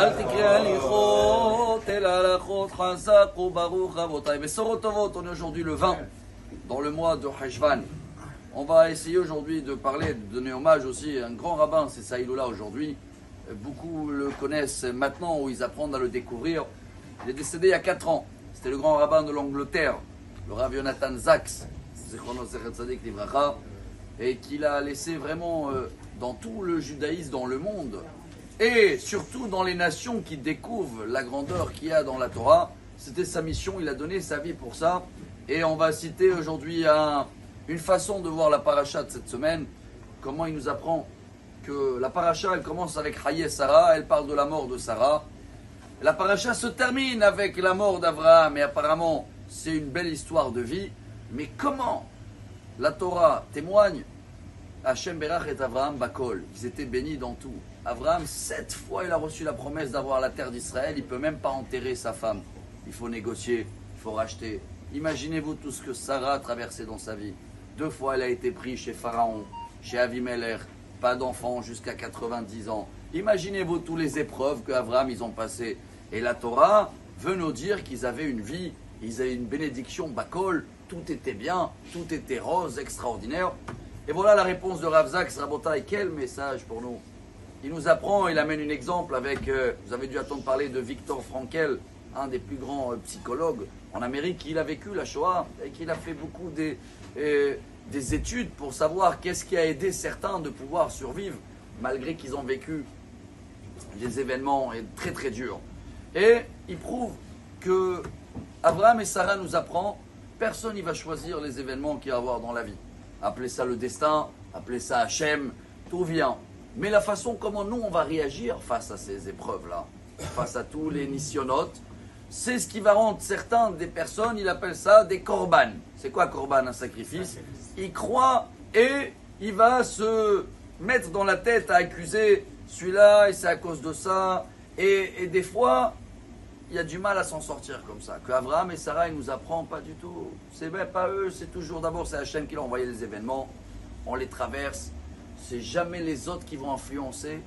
On est aujourd'hui le 20 dans le mois de Heshvan. On va essayer aujourd'hui de parler, de donner hommage aussi à un grand rabbin, c'est Saïloula aujourd'hui. Beaucoup le connaissent maintenant ou ils apprennent à le découvrir. Il est décédé il y a 4 ans. C'était le grand rabbin de l'Angleterre, le Rav Yonatan Zaks, et qu'il a laissé vraiment dans tout le judaïsme, dans le monde, et surtout dans les nations qui découvrent la grandeur qu'il y a dans la Torah. C'était sa mission, il a donné sa vie pour ça. Et on va citer aujourd'hui une façon de voir la paracha de cette semaine. Comment il nous apprend que la paracha, elle commence avec Haye Sarah, elle parle de la mort de Sarah. La paracha se termine avec la mort d'Abraham, et apparemment c'est une belle histoire de vie. Mais comment la Torah témoigne? Hachem Berach et Abraham Bakol, ils étaient bénis dans tout. Abraham, 7 fois, il a reçu la promesse d'avoir la terre d'Israël. Il ne peut même pas enterrer sa femme. Il faut négocier, il faut racheter. Imaginez-vous tout ce que Sarah a traversé dans sa vie. 2 fois, elle a été prise chez Pharaon, chez Avimelech, pas d'enfant jusqu'à 90 ans. Imaginez-vous toutes les épreuves qu'Abraham, ils ont passées. Et la Torah veut nous dire qu'ils avaient une vie, ils avaient une bénédiction Bakol, tout était bien, tout était rose, extraordinaire. Et voilà la réponse de Rav Zaks Rabotai. Quel message pour nous! Il nous apprend, il amène un exemple avec, vous avez dû entendre parler de Viktor Frankl, un des plus grands psychologues en Amérique. Il a vécu la Shoah et qu'il a fait beaucoup des études pour savoir qu'est-ce qui a aidé certains de pouvoir survivre malgré qu'ils ont vécu des événements très très durs. Et il prouve que Abraham et Sarah nous apprend, personne ne va choisir les événements qu'il va y avoir dans la vie. Appelez ça le destin, appelez ça Hachem, tout vient. Mais la façon comment nous on va réagir face à ces épreuves-là, face à tous les nisyonotes, c'est ce qui va rendre certains des personnes, il appelle ça des korban. C'est quoi korban? Un sacrifice. Il croit et il va se mettre dans la tête à accuser celui-là et c'est à cause de ça. Et des fois, il y a du mal à s'en sortir comme ça. Que Abraham et Sarah, ils nous apprennent pas du tout. C'est même pas eux, c'est toujours d'abord c'est Hachem qui a envoyé les événements. On les traverse. C'est jamais les autres qui vont influencer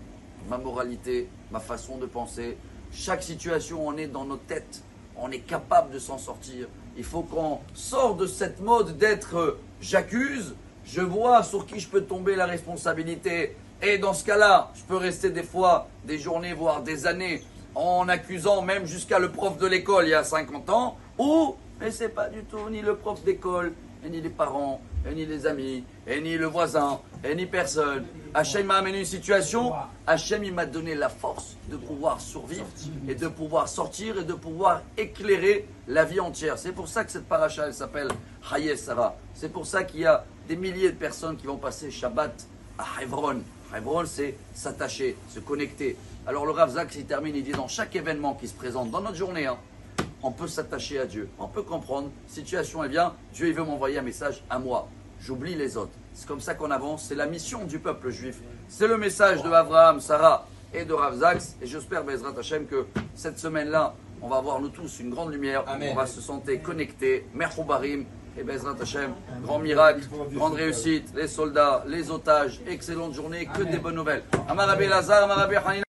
ma moralité, ma façon de penser. Chaque situation, on est dans nos têtes. On est capable de s'en sortir. Il faut qu'on sorte de cette mode d'être j'accuse, je vois sur qui je peux tomber la responsabilité. Et dans ce cas-là, je peux rester des fois des journées, voire des années, en accusant même jusqu'à le prof de l'école il y a 50 ans. Ou, mais c'est pas du tout ni le prof d'école, et ni les parents, et ni les amis, et ni le voisin, et ni personne. Hachem m'a amené une situation, Hachem il m'a donné la force de pouvoir survivre et de pouvoir sortir et de pouvoir éclairer la vie entière. C'est pour ça que cette paracha elle s'appelle Haye Sarah. C'est pour ça qu'il y a des milliers de personnes qui vont passer Shabbat à Hebron. Hebron c'est s'attacher, se connecter. Alors le Rav Zaks il termine, il dit dans chaque événement qui se présente dans notre journée, on peut s'attacher à Dieu, on peut comprendre, situation est bien, Dieu il veut m'envoyer un message à moi, j'oublie les autres. C'est comme ça qu'on avance, c'est la mission du peuple juif. C'est le message de Abraham, Sarah et de Rav Zaks. Et j'espère, Bezrat Hashem, que cette semaine-là, on va avoir nous tous une grande lumière, Amen. On va se sentir connectés, Merchoubarim, et Bezrat Hashem, grand miracle, grande réussite, les soldats, les otages, excellente journée, que des bonnes nouvelles. Amar Rabbi Lazar, Amar Rabbi Hanina.